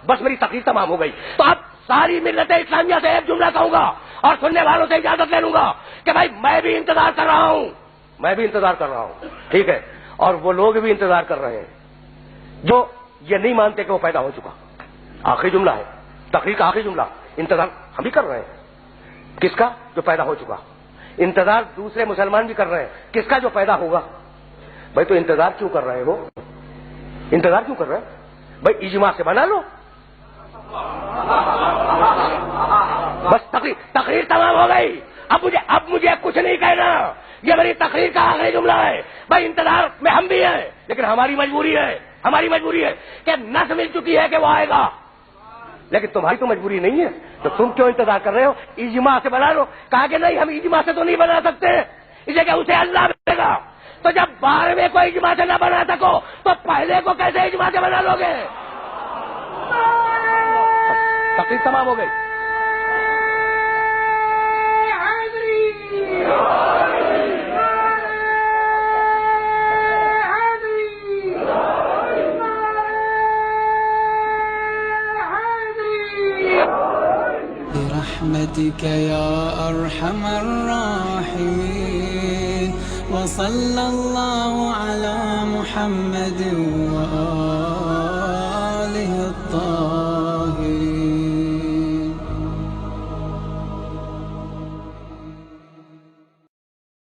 بس میری تقریر تمام ہو گئی. تو اب ساری ملت اسلامیہ سے ایک جملہ کہوں گا اور سننے والوں سے اجازت لے لوں گا کہ بھائی میں بھی انتظار کر رہا ہوں, ٹھیک ہے, اور وہ لوگ بھی انتظار کر رہے ہیں جو یہ نہیں مانتے کہ وہ پیدا ہو چکا. آخری جملہ ہے, تقریر کا آخری جملہ. انتظار ہم بھی کر رہے ہیں, کس کا؟ جو پیدا ہو چکا. انتظار دوسرے مسلمان بھی کر رہے ہیں, کس کا؟ جو پیدا ہوگا. بھائی تو انتظار کیوں کر رہے ہیں؟ وہ انتظار کیوں کر رہے ہیں؟ بھائی اجماع سے بنا لو. بس تقریر تمام ہو گئی. اب مجھے کچھ نہیں کہنا, یہ میری تقریر کا آخری جملہ ہے. بھائی انتظار میں ہم بھی ہیں, لیکن ہماری مجبوری ہے کہ نس مل چکی ہے کہ وہ آئے گا, لیکن تمہاری تو مجبوری نہیں ہے. تو تم کیوں انتظار کر رہے ہو؟ اجماع سے بنا لو. کہا کہ نہیں, ہم اجماع سے تو نہیں بنا سکتے, اسے کہ اسے اللہ ملے گا. تو جب 12ویں کو اجماع سے نہ بنا سکو تو پہلے کو کیسے اجماع سے بنا لو گے؟ تقریر تمام ہو گئی. برحمتك يا أرحم الراحمين وصلى الله على محمد وآله